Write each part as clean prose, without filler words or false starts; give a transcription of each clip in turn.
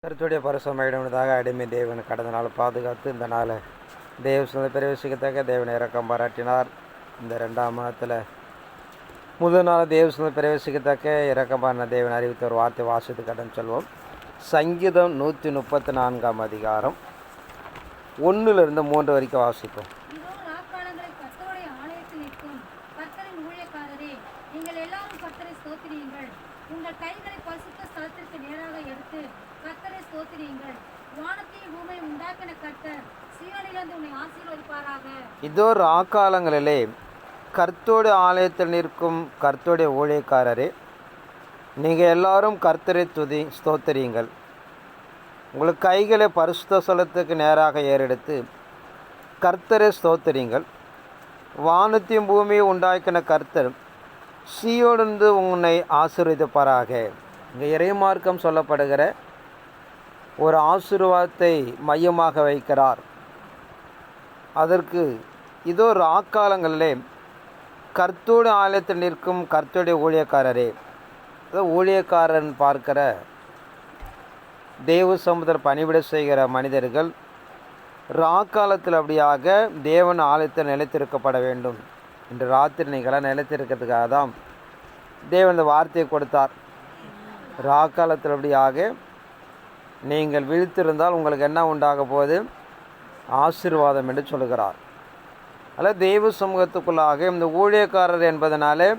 கருத்துடைய பரிசுமையிடுவதாக அடிமை தேவன் கடந்த நாள் பாதுகாத்து இந்த நாளை தேவ சொந்த பிரவேசிக்கத்தக்க தேவனை இறக்கம் பாராட்டினார். இந்த 2ஆம் மாதத்தில் முதல் நாள் தேவ சொந்த பிரவேசிக்கத்தக்க இறக்கமான தேவன் அறிவித்த ஒரு வார்த்தை வாசித்து கடன் சொல்வோம். சங்கீதம் 134ஆம் அதிகாரம் 1-3 வரைக்கும் வாசிப்போம். இதோ ராக்காலங்களிலே கர்த்தருடைய ஆலயத்தில் நிற்கும் கர்த்தருடைய ஊழியக்காரரே, நீங்கள் எல்லாரும் கர்த்தரை ஸ்தோத்திரியுங்கள். உங்கள் கைகளை பரிசுத்த ஸ்தலத்துக்கு நேராக ஏறெடுத்து கர்த்தரை ஸ்தோத்திரியுங்கள். வானத்தையும் பூமியை உண்டாக்கின கர்த்தர் சீயோனிலிருந்து உன்னை ஆசீர்வதிப்பாராக. இங்கே இறைமார்க்கம் சொல்லப்படுகிற ஒரு ஆசீர்வாதத்தை மையமாக வைக்கிறார். அதற்கு இதோ ராக்காலங்களிலே கர்த்தருடைய ஆலயத்தில் நிற்கும் கர்த்தருடைய ஊழியக்காரரே, ஊழியக்காரன் பார்க்கிற தேவ சமுதிர பணிவிட செய்கிற மனிதர்கள் ராக்காலத்தில் அப்படியாக தேவன் ஆலயத்தில் நிலைத்திருக்கப்பட வேண்டும். இன்று ராத்திரி நீங்களாம் நிலைத்திருக்கிறதுக்காக தான் தேவன் இந்த வார்த்தையை கொடுத்தார். ராக்காலத்தில் அப்படியாக நீங்கள் விழித்திருந்தால் உங்களுக்கு என்ன உண்டாக போகுது? ஆசீர்வாதம் என்று சொல்கிறார். அதில் தெய்வ சமூகத்துக்குள்ளாக இந்த ஊழியக்காரர் என்பதனாலே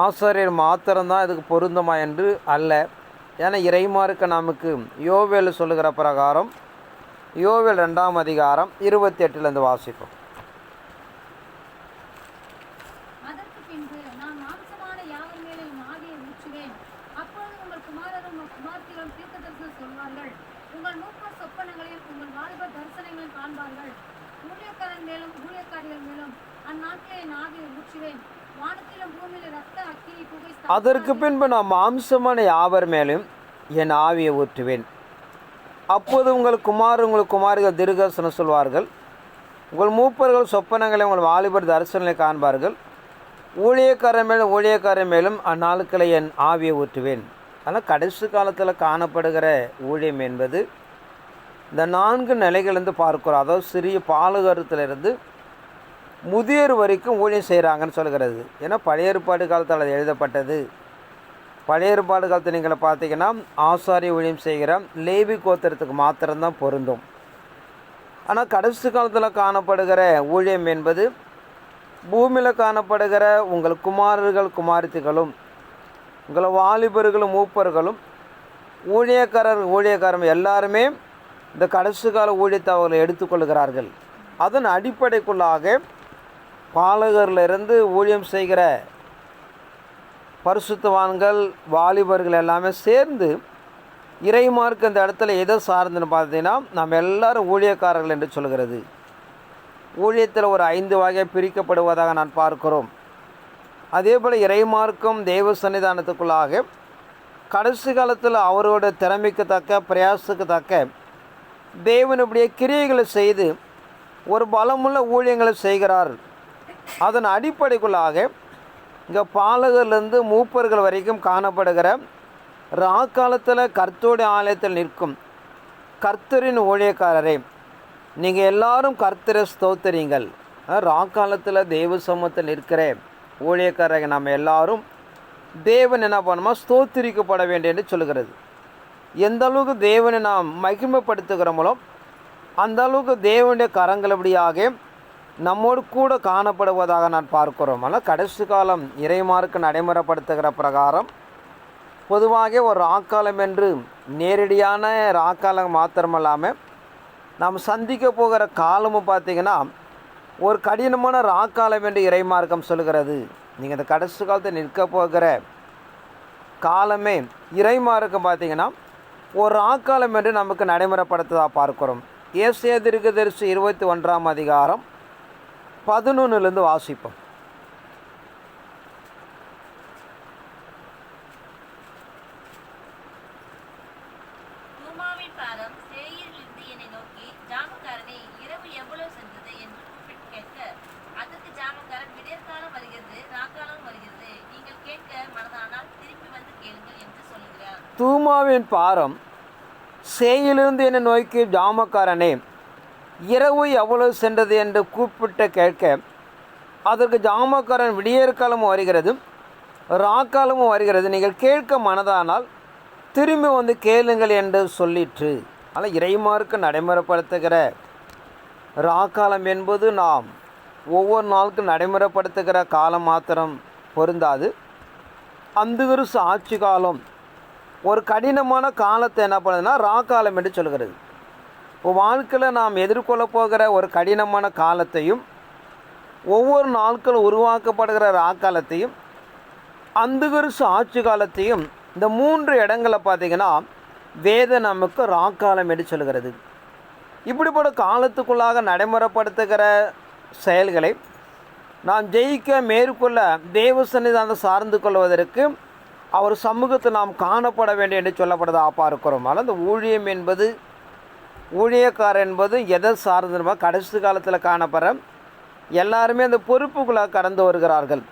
ஆசாரியர் மாத்திரம்தான் இதுக்கு பொருந்துமா என்று அல்ல. ஏன்னா இறைமார்க்க நமக்கு யோவேல் சொல்லுகிற பிரகாரம் யோவேல் 2ஆம் அதிகாரம் 28 வாசிப்போம். அதற்கு பின்பு நான் மாம்சமான யாவர் மேலும் என் ஆவியை ஊற்றுவேன். அப்போது உங்கள் குமாரிகள் தீர்க்கதரிசனம் சொல்வார்கள். உங்கள் மூப்பர்கள் சொப்பனங்களை உங்கள் வாலிபர் தரிசனங்களை காண்பார்கள். ஊழியக்காரன் மேலும் அந்நாட்களை என் ஆவியை ஊற்றுவேன். ஆனால் கடைசி காலத்தில் காணப்படுகிற ஊழியம் என்பது இந்த 4 நிலைகளிலிருந்து பார்க்கிறோம். அதாவது சிறிய பாலுகரத்திலிருந்து முதியோர் வரைக்கும் ஊழியம் செய்கிறாங்கன்னு சொல்கிறது. ஏன்னா பழைய ஏற்பாடு காலத்தில் அது எழுதப்பட்டது. பழைய ஏற்பாடு காலத்தில் நீங்கள் பார்த்தீங்கன்னா ஆசாரிய ஊழியம் செய்கிற லேவி கோத்திரத்துக்கு மாத்திரம்தான் பொருந்தும். ஆனால் கடைசி காலத்தில் காணப்படுகிற ஊழியம் என்பது பூமியில் காணப்படுகிற உங்கள் குமாரர்களும் உங்கள் வாலிபர்களும் மூப்பர்களும் ஊழியக்காரரும் எல்லாருமே இந்த கடைசி கால ஊழியத்தை அவர்களை எடுத்துக்கொள்கிறார்கள். அதன் அடிப்படைக்குள்ளாக பாலகரிலிருந்து ஊழியம் செய்கிற பரிசுத்தவான்கள் வாலிபர்கள் எல்லாமே சேர்ந்து இறைமார்க்கு அந்த இடத்துல எதை சார்ந்துன்னு பார்த்தீங்கன்னா நம்ம எல்லாரும் ஊழியக்காரர்கள் என்று சொல்கிறது. ஊழியத்தில் ஒரு 5 வகை பிரிக்கப்படுவதாக நான் பார்க்கிறோம். அதே போல் இறைமார்க்கம் தெய்வ சன்னிதானத்துக்குள்ளாக கடைசி காலத்தில் அவரோட திறமைக்கு தக்க பிரயாசத்துக்கு தக்க தேவன் இப்படியே கிரியைகளை செய்து ஒரு பலமுள்ள ஊழியங்களை செய்கிறார். அதன் அடிப்படைக்குள்ளாக இங்கே பாலகர்லேருந்து மூப்பர்கள் வரைக்கும் காணப்படுகிற ராக்காலத்தில் கர்த்தருடைய ஆலயத்தில் நிற்கும் கர்த்தரின் ஊழியக்காரரே, நீங்கள் எல்லாரும் கர்த்தரை ஸ்தோத்திரியுங்கள். ராக்காலத்தில் தெய்வ சமூகத்தில் நிற்கிற ஊழியக்காரங்க நம்ம எல்லாரும் தேவன் என்ன பண்ணுமா ஸ்தோத்திரிக்கப்பட வேண்டும் என்று சொல்கிறது. எந்த அளவுக்கு தேவனை நாம் மகிமைப்படுத்துகிறோமோ அந்த அளவுக்கு தேவனுடைய கரங்கள் எப்படியாக நம்மோடு கூட காணப்படுவதாக நான் பார்க்கிறோம். ஆனால் கடைசி காலம் இறைமார்க்கு நடைமுறைப்படுத்துகிற பிரகாரம் பொதுவாக ஒரு ராக்காலம் என்று நேரடியான ராக்காலம் மாத்திரமில்லாமல் நாம் சந்திக்க போகிற காலமும் பார்த்திங்கன்னா ஒரு கடினமான ராக்காலம் என்று இறைமார்க்கம் சொல்கிறது. நீங்கள் இந்த கடைசி காலத்தை நிற்க போகிற காலமே இறைமார்க்கம் பார்த்திங்கன்னா ஒரு ராக்காலம் என்று நமக்கு நடைமுறைப்படுத்துவதாக பார்க்கிறோம். ஏசாயா தீர்க்கதரிசி 21ஆம் அதிகாரம் 11 வாசிப்போம். தூமாவின் பாரம் சேயிலிருந்து என்னை நோக்கி ஜாமக்காரனே, இரவு எவ்வளவு சென்றது என்று கூப்பிட்டு கேட்க, அதற்கு ஜாமக்காரன், விடியற்காலமும் வருகிறது, ராக்காலமும் வருகிறது, நீங்கள் கேட்க மனதானால் திரும்பி வந்து கேளுங்கள் என்று சொல்லிற்று. ஆனால் இறைமார்க்கு நடைமுறைப்படுத்துகிற ராக்காலம் என்பது நாம் ஒவ்வொரு நாளுக்கும் நடைமுறைப்படுத்துகிற காலம் மாத்திரம் பொருந்தாது. அந்துகிறிஸ்து ஆட்சி காலம் ஒரு கடினமான காலத்தை என்ன பண்ணுதுன்னா ராக்காலம் என்று சொல்கிறது. இப்போ வாழ்க்கையில் நாம் எதிர்கொள்ள போகிற ஒரு கடினமான காலத்தையும், ஒவ்வொரு நாட்களும் உருவாக்கப்படுகிற ராக்காலத்தையும், அந்துகிறிஸ்து ஆட்சி காலத்தையும், இந்த 3 இடங்களை பார்த்திங்கன்னா வேத நமக்கு ராக்காலம் என்று சொல்கிறது. இப்படிப்பட்ட காலத்துக்குள்ளாக நடைமுறைப்படுத்துகிற செயல்களை நாம் ஜெயிக்க மேற்கொள்ள தேவ சன்னிதானத்தை சார்ந்து கொள்வதற்கு அவர் சமூகத்தை நாம் காணப்பட வேண்டும் என்று சொல்லப்படுறதாக பார்க்கிறோம். ஆனால் இந்த ஊழியம் என்பது, ஊழியக்காரர் என்பது எதை சார்ந்துமா கடைசி காலத்தில் காணப்படுற எல்லாருமே அந்த பொறுப்புக்குள்ளாக கடந்து வருகிறார்கள்.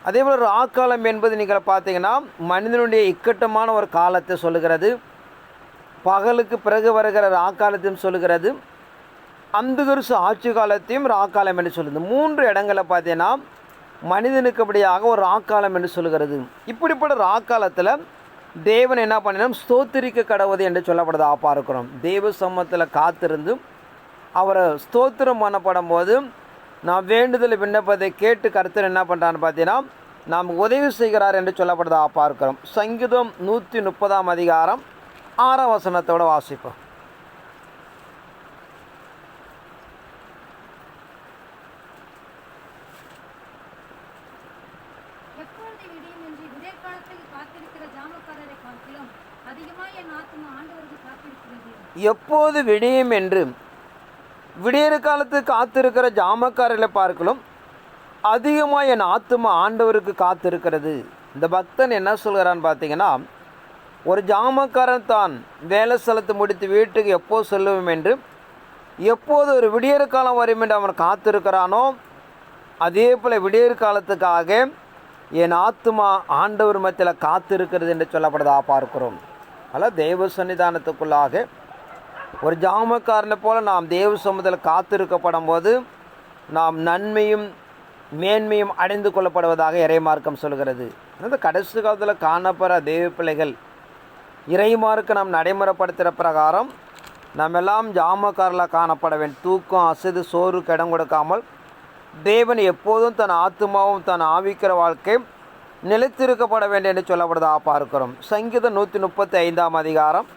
அதே போல் ராக்காலம் என்பது நீங்கள் பார்த்தீங்கன்னா மனிதனுடைய இக்கட்டமான ஒரு காலத்தை சொல்லுகிறது. பகலுக்கு பிறகு வருகிற ராக்காலத்தையும் சொல்லுகிறது. அந்துகிறிஸ்து ஆட்சி காலத்தையும் ராக்காலம் என்று சொல்லுது. 3 இடங்களை பார்த்தீங்கன்னா மனிதனுக்கு அப்படியாக ஒரு ராக்காலம் என்று சொல்லுகிறது. இப்படிப்பட்ட ராக்காலத்தில் தேவன் என்ன பண்ணினோம், ஸ்தோத்திரிக்க கடவுது என்று சொல்லப்படுறதாக பார்க்கிறோம். தேவ சமூகத்தில் காத்திருந்து அவரை ஸ்தோத்திரம் பண்ணப்படும் போது நாம் வேண்டுதல் விண்ணப்பத்தை கேட்டு கர்த்தர் என்ன பண்ணுறான்னு பார்த்தீங்கன்னா நாம் உதவி செய்கிறார் என்று சொல்லப்படுறதாக பார்க்கிறோம். சங்கீதம் 130 அதிகாரம் 6 வசனத்தோடு வாசிப்போம். எப்போது விடியும் என்று விடியற் காலத்துக்கு காத்திருக்கிற ஜாமக்காரர்களை பார்க்கலும் அதிகமாக என் ஆத்துமா ஆண்டவருக்கு காத்திருக்கிறது. இந்த பக்தன் என்ன சொல்கிறான்னு பார்த்தீங்கன்னா, ஒரு ஜாமக்காரன் தான் வேலை ஸ்தலத்தை முடித்து வீட்டுக்கு எப்போ செல்லுவோம் என்று, எப்போது ஒரு விடியற் காலம் வரும் என்று அவன் காத்திருக்கிறானோ, அதே போல் விடியற் காலத்துக்காக என் ஆத்துமா ஆண்டவர் மத்தியில் காத்திருக்கிறது என்று சொல்லப்படுறதாக பார்க்கிறோம். அதனால் தேவ சன்னிதானத்துக்குள்ளாக ஒரு ஜாமக்காரனை போல் நாம் தேவ சமூகத்தில் காத்திருக்கப்படும் போது நாம் நன்மையும் மேன்மையும் அடைந்து கொள்ளப்படுவதாக இறைமார்க்கம் சொல்கிறது. அந்த கடைசி காலத்தில் காணப்படுற தேவ பிள்ளைகள் இறைமார்க்கு நாம் நடைமுறைப்படுத்துகிற பிரகாரம் நாம் எல்லாம் ஜாமக்காரர்களாக காணப்பட வேண்டும். தூக்கம் அசதி சோறுக்கு இடம் கொடுக்காமல் தேவன் எப்போதும் தன் ஆத்துமாவும் தன் ஆவிக்கிற வாழ்க்கை நிலைத்திருக்கப்பட வேண்டும் என்று சொல்லப்படுவதாக பார்க்கிறோம். சங்கீதம் 135 அதிகாரம்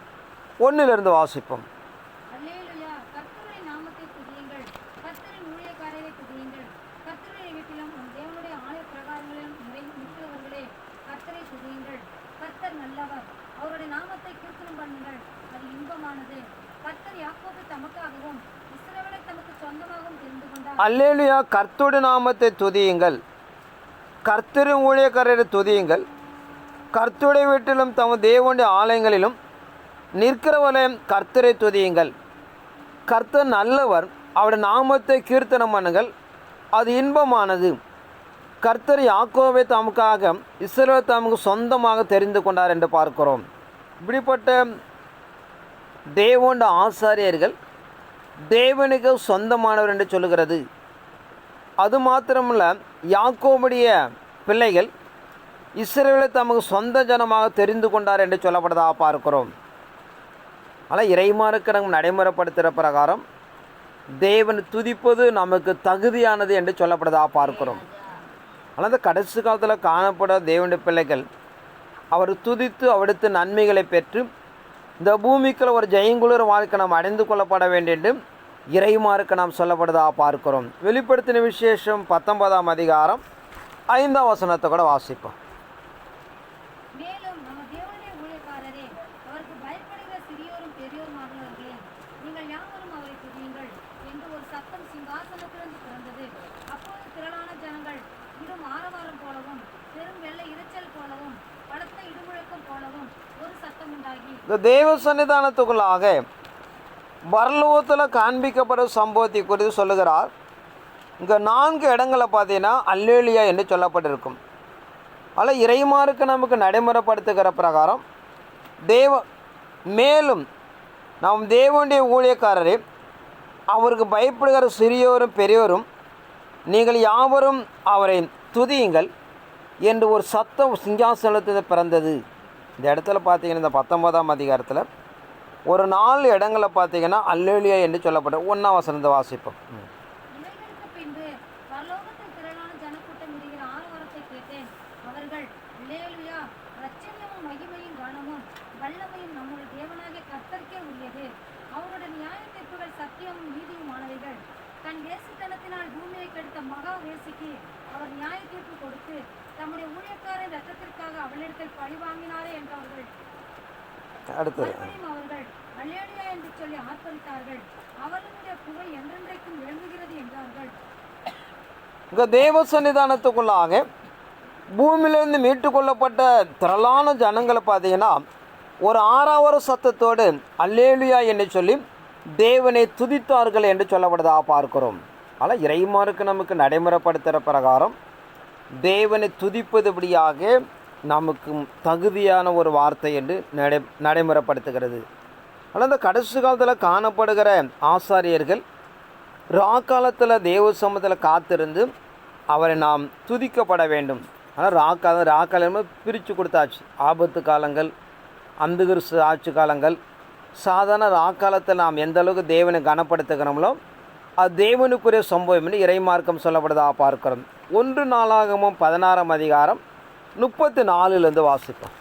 1 வாசிப்போம். அல்லேலூயா, கர்த்தருடைய நாமத்தை துதியுங்கள், கர்த்தரின் ஊழியக்காரரை துதியுங்கள், கர்த்தருடைய வீட்டிலும் தமது தேவனுடைய ஆலயங்களிலும் நிற்கிறவரையும் கர்த்தரை துதியுங்கள். கர்த்தர் நல்லவர், அவருடைய நாமத்தை கீர்த்தனம் பண்ணுங்கள், அது இன்பமானது. கர்த்தர் யாக்கோபை தமக்காக இஸ்ரவேல் தமக்கு சொந்தமாக தெரிந்து கொண்டார் என்று பார்க்கிறோம். இப்படிப்பட்ட தேவனுடைய ஆசாரியர்கள் தேவனுக்கு சொந்தமானவர் என்று சொல்லுகிறது. அது மாத்திரமல்ல, யாக்கோபுடைய பிள்ளைகள் இஸ்ரவேலை தமக்கு சொந்த ஜனமாக தெரிந்து கொண்டார் என்று சொல்லப்படுவதாக பார்க்கிறோம். ஆனால் இறைமாருக்கு நம்ம நடைமுறைப்படுத்துகிற பிரகாரம் தேவன் துதிப்பது நமக்கு தகுதியானது என்று சொல்லப்படுவதாக பார்க்கிறோம். ஆனால் அந்த கடைசி காலத்தில் காணப்பட தேவனுடைய பிள்ளைகள் அவர் துதித்து அவடுத்து நன்மைகளை பெற்று இந்த பூமிக்குள்ள ஒரு ஜெயங்குளிர் வாழ்க்கை நாம் அடைந்து கொள்ளப்பட வேண்டும் என்று இறைமாருக்கு நாம் சொல்லப்படுவதாக பார்க்கிறோம். வெளிப்படுத்தின விசேஷம் 19 அதிகாரம் 5 வசனத்தை கூட வாசிப்போம். இந்த தேவ சன்னிதானத்துக்குள்ளாக பரலோகத்தில் காண்பிக்கப்பட்ட சம்பவத்தை குறித்து சொல்லுகிறார். இங்கே 4 இடங்களை பார்த்தீங்கன்னா அல்லேலூயா என்று சொல்லப்பட்டிருக்கும். அதில் இறைமாருக்கு நமக்கு நடைமுறைப்படுத்துகிற பிரகாரம் மேலும் நாம் தேவனுடைய ஊழியக்காரரே, அவருக்கு பயப்படுகிற சிறியோரும் பெரியோரும் நீங்கள் யாவரும் அவரை துதியுங்கள் என்று ஒரு சத்தம் சிங்காசனத்தில் பிறந்தது. இந்த இடத்துல பார்த்தீங்கன்னா, இந்த 19ஆம் அதிகாரத்தில் ஒரு 4 இடங்களில் பார்த்தீங்கன்னா அல்லேலூயா என்று சொல்லப்பட்ட 1ஆம் வசனத்தை வாசிப்போம். பின்பு பரலோகத்தில் திரளான ஜனக்கூட்டம் இடுகிற ஆரவாரத்தை கேட்டேன். அவர்கள் அல்லேலூயா, ரட்சணியமும் மகிமையும் கனமும் வல்லமையும் நம்முடைய தேவனாகிய கர்த்தருக்கே உரியது. அவருடைய நியாய தீர்ப்புகள் சத்தியமும் நீதியுமானவைகள். தன் வேசித்தனத்தினால் பூமியை கெடுத்த மகா வேசிக்கு அவர் நியாய தீர்ப்பு கொடுத்து தம்முடைய ஊழியக்காரன் ரத்தத்திற்காக அவளிடத்தில் பழி வாங்கினாரே என்றார்கள். அவர்கள் அல்லேலூயா என்று சொல்லி ஆர்ப்பரித்தார்கள். அவர்களுடைய புகழ் என்றென்றைக்கும் விளங்குகிறது என்றார்கள். தேவ சன்னிதானத்துக்குள்ளாக பூமியிலிருந்து மீட்டு கொள்ளப்பட்ட திரளான ஜனங்களை பார்த்தீங்கன்னா ஒரு ஆறாவர சத்தத்தோடு அல்லேலூயா என்று சொல்லி தேவனை துதித்தார்கள் என்று சொல்லப்படுவதாக பார்க்கிறோம். ஆனால் இறைமாருக்கு நமக்கு நடைமுறைப்படுத்துகிற பிரகாரம் தேவனை துதிப்பதுபடியாக நமக்கு தகுதியான ஒரு வார்த்தை என்று நடைமுறைப்படுத்துகிறது. ஆனால் இந்த கடைசி காலத்தில் காணப்படுகிற ஆசாரியர்கள் ராக்காலத்தில் தேவ சமூகத்தில் காத்திருந்து அவரை நாம் துதிக்கப்பட வேண்டும். ஆனால் ராக்காலம் பிரித்து கொடுத்தாச்சு. ஆபத்து காலங்கள், அந்துகிறிஸ்து ஆட்சி காலங்கள், சாதாரண ராக்காலத்தில் நாம் எந்த அளவுக்கு தேவனை கனப்படுத்துகிறோமோ அது தேவனுக்குரிய சம்பவம் என்று இறைமார்க்கம் சொல்லப்படுவதாக பார்க்கிறோம். 1 நாளாகமும் 16ஆம் அதிகாரம் 34 வாசிப்போம்.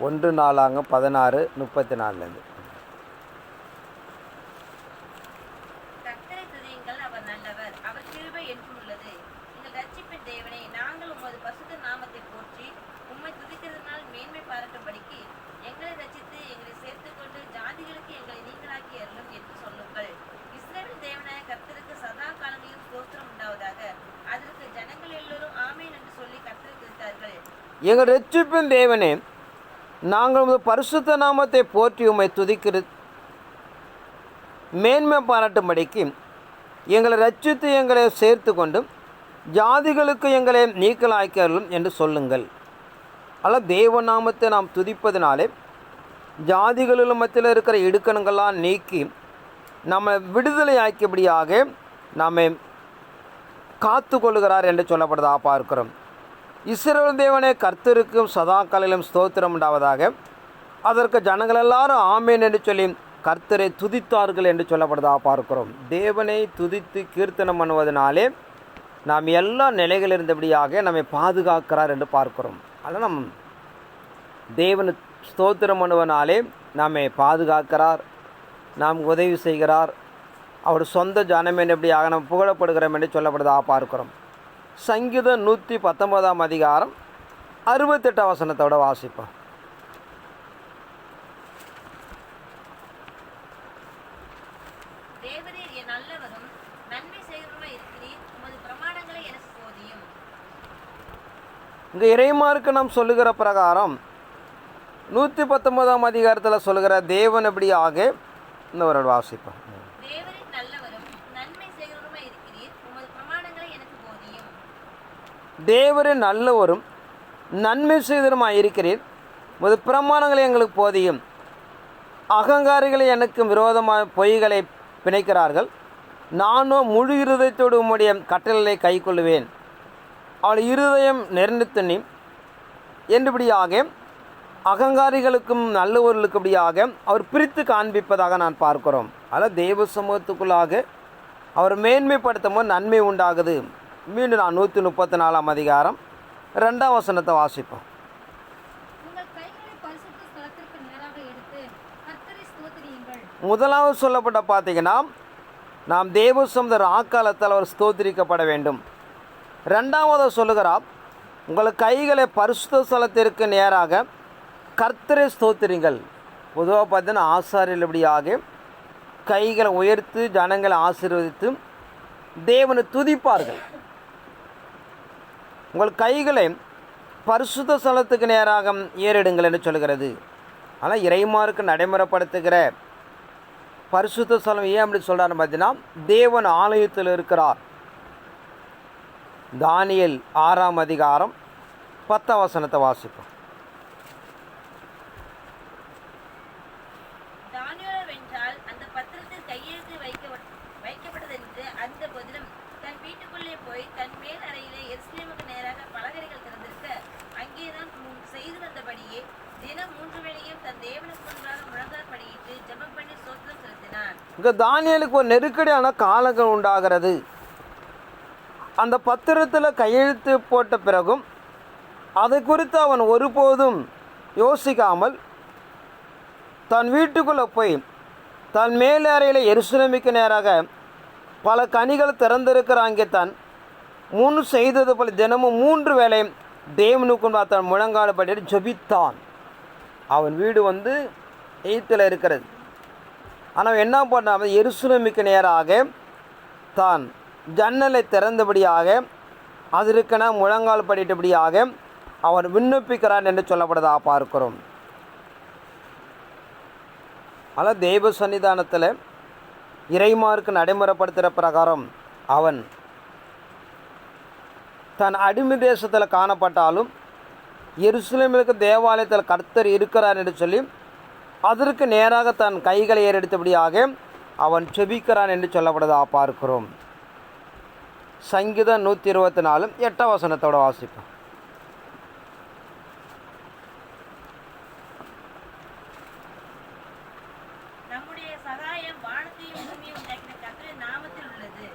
ஒன்று நாளாக 16:34. எங்கள் ரட்சிப்பின் தேவனே, நாங்கள் உமது பரிசுத்த நாமத்தை போற்றி உம்மை துதிக்கிற மேன்மை பாராட்டும்படிக்கு எங்களை ரட்சித்து எங்களை சேர்த்து கொண்டு ஜாதிகளுக்கு எங்களை நீக்கலாக்கிறார்கள் என்று சொல்லுங்கள். ஆனால் தேவநாமத்தை நாம் துதிப்பதினாலே ஜாதிகளில் மத்தியில் இருக்கிற இடுக்கணங்கள்லாம் நீக்கி நம்மை விடுதலை ஆக்கியபடியாக நம்மை காத்து கொள்ளுகிறார் என்று சொல்லப்படுவதாக பார்க்கிறோம். இஸ்ரவேல் தேவனே, கர்த்தருக்கும் சதா காலையிலும் ஸ்தோத்திரம் உண்டாவதாக. அதற்கு ஜனங்கள் எல்லாரும் ஆமேன் என்று சொல்லி கர்த்தரை துதித்தார்கள் என்று சொல்லப்படுவதாக பார்க்கிறோம். தேவனை துதித்து கீர்த்தனம் பண்ணுவதனாலே நாம் எல்லா நிலைகளில் இருந்தபடியாக நம்மை பாதுகாக்கிறார் என்று பார்க்கிறோம். அதனால் நம் தேவனை ஸ்தோத்திரம் பண்ணுவதனாலே நம்மை பாதுகாக்கிறார், நாம் உதவி செய்கிறார், அவர் சொந்த ஜனம் என்றபடியாக நாம் புகழப்படுகிறோம் என்று சொல்லப்படுவதாக பார்க்கிறோம். சங்கீதம் 119ஆம் அதிகாரம் 68 வசனத்தோட வாசிப்போம். இங்கே இறைமாருக்கு நாம் சொல்லுகிற பிரகாரம் 119ஆம் அதிகாரத்தில் சொல்லுகிற தேவன் எப்படியாக இந்த ஒரு வாசிப்போம். தேவரின் நல்லவரும் நன்மை செய்தவருமாய் இருக்கிறீர், உமது பிரமாணங்களை எங்களுக்கு போதியும். அகங்காரிகளை எனக்கு விரோதமாக பொய்களை பிணைக்கிறார்கள், நானோ முழு இருதயத்தோடு உம்முடைய கட்டளைகளை கை கொள்ளுவேன். அவள் இருதயம் நெருந்துத்தனி என்றபடியாக அகங்காரிகளுக்கும் நல்லவர்களுக்குபடியாக அவர் பிரித்து காண்பிப்பதாக நான் பார்க்கிறோம். அதில் தேவ சமூகத்துக்குள்ளாக அவர் மேன்மைப்படுத்தும் போது நன்மை உண்டாகுது. மீண்டும் நான் 134ஆம் அதிகாரம் 2ஆம் வசனத்தை வாசிப்போம். முதலாவது சொல்லப்பட்ட பார்த்தீங்கன்னா, நாம் தேவ சமுதாய ஆக்காலத்தில் அவர் ஸ்தோத்திரிக்கப்பட வேண்டும். 2வது சொல்லுகிறார், உங்கள் கைகளை பரிசுத்த ஸ்தலத்திற்கு நேராக கர்த்தரை ஸ்தோத்திரிங்கள். பொதுவாக பார்த்தீங்கன்னா ஆசாரியர்களபடியாக கைகளை உயர்த்து ஜனங்களை ஆசீர்வதித்து தேவனை துதிப்பார்கள். உங்கள் கைகளை பரிசுத்த ஸ்தலத்துக்கு நேராக ஏறிடுங்கள் என்று சொல்கிறது. ஆனால் இறைமாருக்கு நடைமுறைப்படுத்துகிற பரிசுத்த ஸ்தலம் ஏன் அப்படி சொல்கிறாருன்னு பார்த்தீங்கன்னா, தேவன் ஆலயத்தில் இருக்கிறார். தானியேல் 6ஆம் அதிகாரம் 10ஆம் வசனத்தை வாசிப்போம். தானியேலோவென்றால் அந்த பத்திரத்தில் கையெழுத்து வைக்கப்பட்டதென்று அறிந்த போதிலும் தன் வீட்டுக்குள்ளே போய் தன் மேல் அறையிலே எருசலேமுக்கு நேராக பலகணிகள் திறந்திருக்க அங்கேதான் செய்து வந்தபடியே தினம் 3 வேளையும் தன் தேவனுக்கு முன்பாக முழங்கால் படியிட்டு ஜெபம் பண்ணி ஸ்தோத்திரம் செலுத்தினான். இங்கே தானியேலுக்கு ஒரு நெருக்கடியான காலங்கள் உண்டாகிறது. அந்த பத்திரத்தில் கையெழுத்து போட்ட பிறகும் அதை குறித்து அவன் ஒருபோதும் யோசிக்காமல் தன் வீட்டுக்குள்ளே போய் தன் மேல் அறையில் எருசலேமுக்கு நேராக பல கனிகள் திறந்திருக்கிற அங்கே தான் முன் செய்தது போல தினமும் 3 வேளை தேவனுக்கு தன் முழங்கால் படிட்டு ஜெபித்தான். அவன் வீடு எய்த்தில் இருக்கிறது. ஆனால் என்ன பண்ணான், எருசலேமுக்கு நேராக தான் ஜன்னலை திறந்தபடியாக அதற்கென முழங்கால் படித்தபடியாக அவன் விண்ணப்பிக்கிறான் என்று சொல்லப்படுவதாக பார்க்கிறோம். ஆனால் தெய்வ சன்னிதானத்தில் இறைமார்க்கு நடைமுறைப்படுத்துகிற பிரகாரம் அவன் தன் அடிமை தேசத்தில் காணப்பட்டாலும் எருசலேமிற்கு தேவாலயத்தில் கர்த்தர் இருக்கிறார் என்று சொல்லி அதற்கு நேராக தன் கைகளை ஏறெடுத்தபடியாக அவன் செபிக்கிறான் என்று சொல்லப்படுவதாக பார்க்கிறோம். சங்கீதம் 124 8ஆம் வசனத்தோட வாசிப்போம். நம்முடைய சகாயம் வானத்தையும் பூமியையும் உண்டாக்கின கர்த்தரின் நாமத்தில் உள்ளது.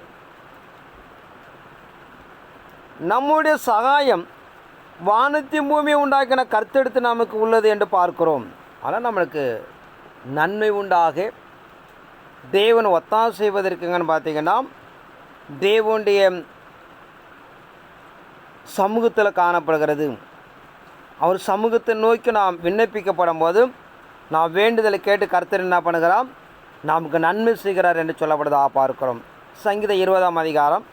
நம்முடைய சகாயம் வானத்தையும் பூமியை உண்டாக்கின கர்த்தெடுத்து நமக்கு உள்ளது என்று பார்க்கிறோம். ஆனால் நம்மளுக்கு நன்மை உண்டாக தேவன் ஒத்தாசை செய்வதற்குங்கன்னு பார்த்தீங்கன்னா, தேவனுடைய சமூகத்தில் காணப்படுகிறது. அவர் சமூகத்தை நோக்கி நாம் விண்ணப்பிக்கப்படும் போது நாம் வேண்டுதலை கேட்டு கர்த்தர் என்ன பண்ணுகிறார், நமக்கு நன்மை செய்கிறார் என்று சொல்லப்படுவதாக பார்க்கிறோம். சங்கீதம் 20ஆம் அதிகாரம்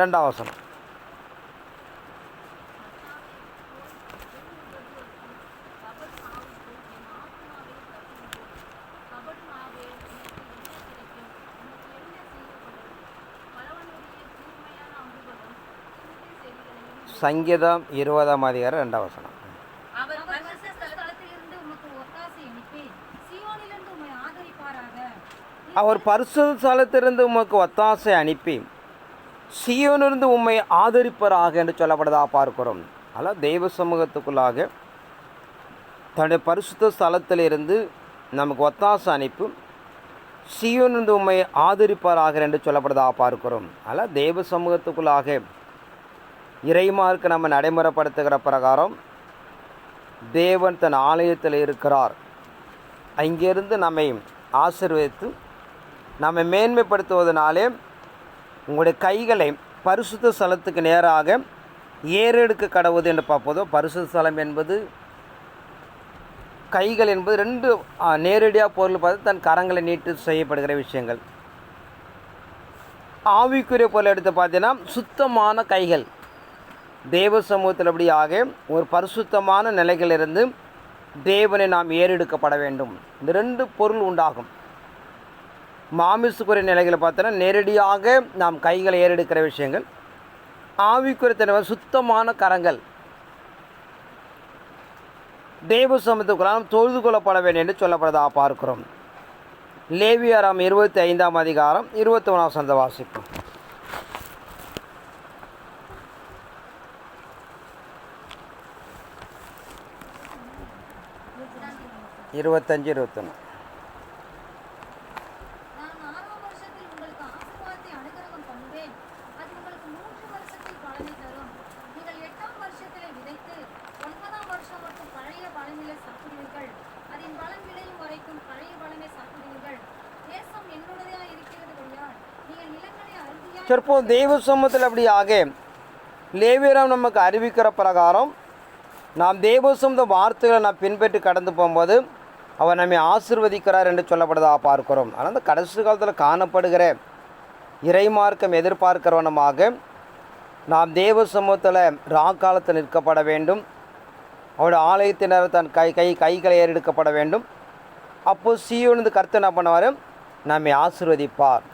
2ஆம் வசனம். சங்கீதம் 20ஆம் அதிகாரம் 2ஆம் வசனம். அவர் பரிசுத்த ஸ்தலத்திலிருந்து உமக்கு ஒத்தாசை அனுப்பி சீயோனிலிருந்து உம்மை ஆதரிப்பாராக. அவர் பரிசுத்த ஸ்தலத்திலிருந்து உமக்கு ஒத்தாசை அனுப்பி சீயோனிலிருந்து உம்மை ஆதரிப்பராக என்று சொல்லப்படுவதாக பார்க்கிறோம். ஆனால் தெய்வ சமூகத்துக்குள்ளாக தன்னுடைய பரிசுத்த ஸ்தலத்திலிருந்து நமக்கு ஒத்தாசை அனுப்பி சீயோனிலிருந்து உம்மை ஆதரிப்பாராக என்று சொல்லப்படுவதாக பார்க்கிறோம். ஆனால் தெய்வ சமூகத்துக்குள்ளாக இறைமார்க்கு நம்ம நடைமுறைப்படுத்துகிற பிரகாரம் தேவன் தன் ஆலயத்தில் இருக்கிறார். அங்கிருந்து நம்மை ஆசீர்வதித்து நம்மை மேன்மைப்படுத்துவதனாலே உங்களுடைய கைகளை பரிசுத்த ஸ்தலத்துக்கு நேராக ஏறெடுக்க கடவுது என்று பார்ப்பதோ, பரிசுத்த ஸ்தலம் என்பது கைகள் என்பது 2 நேரடியாக பொருள் பார்த்து தன் கரங்களை நீட்டு செய்யப்படுகிற விஷயங்கள். ஆவிக்குரிய பொருள் எடுத்து பார்த்தீங்கன்னா சுத்தமான கைகள் தேவ சமூகத்தில் அப்படியாக ஒரு பரிசுத்தமான நிலைகளிலிருந்து தேவனை நாம் ஏறெடுக்கப்பட வேண்டும். இந்த 2 பொருள் உண்டாகும். மாமிசுக்குரிய நிலைகளை பார்த்தோன்னா நேரடியாக நாம் கைகளை ஏறெடுக்கிற விஷயங்கள். ஆவிக்குரிய தன்மை சுத்தமான கரங்கள் தேவ சமூகத்துக்குள்ளாக தொழுது கொள்ளப்பட வேண்டும் என்று சொல்லப்படுவதாக பார்க்கிறோம். லேவியராம் 25ஆம் அதிகாரம் 21ஆம் வசனத்தை வாசிப்போம். 25, 21. நான் 6ஆம் வருஷத்தில் உங்களுக்கு ஆசீர்வாதத்தை அனுக்கிரகம் பண்ணுவேன். அது உங்களுக்கு 3 வருஷத்தில் பலனை தரும். நீங்கள் 8ஆம் வருஷத்திலே விதைத்து 9ஆம் வருஷம் மட்டும் பழைய பலனிலே சாப்பிடுவீர்கள். அதன் பலன் விளையும் வரைக்கும் பழைய பலனை சாப்பிடுவீர்கள். தேசம் என்னுடையதா இருக்கிறது வழியால் நீங்கள் நிலங்களை அருந்தியா. சிறப்போ தெய்வ சமூகத்தில் அப்படியாக லேவியராம் நமக்கு அறிவிக்கிற பிரகாரம் நாம் தேவ சமூக வார்த்தைகளை நாம் பின்பற்றி கடந்து போகும்போது அவர் நம்மை ஆசீர்வதிக்கிறார் என்று சொல்லப்படுவதாக பார்க்கிறோம். ஆனால் அந்த கடைசி காலத்தில் காணப்படுகிற இறைமார்க்கம் எதிர்பார்க்கிறவனமாக நாம் தேவ சமூகத்தில் ராக்காலத்தில் நிற்கப்பட வேண்டும். அவருடைய ஆலயத்தினர் தன் கைகளை ஏறெடுக்கப்பட வேண்டும். அப்போது சீயோனிருந்து கர்த்தர் என்ன பண்ணுவார், நம்மை ஆசீர்வதிப்பார்.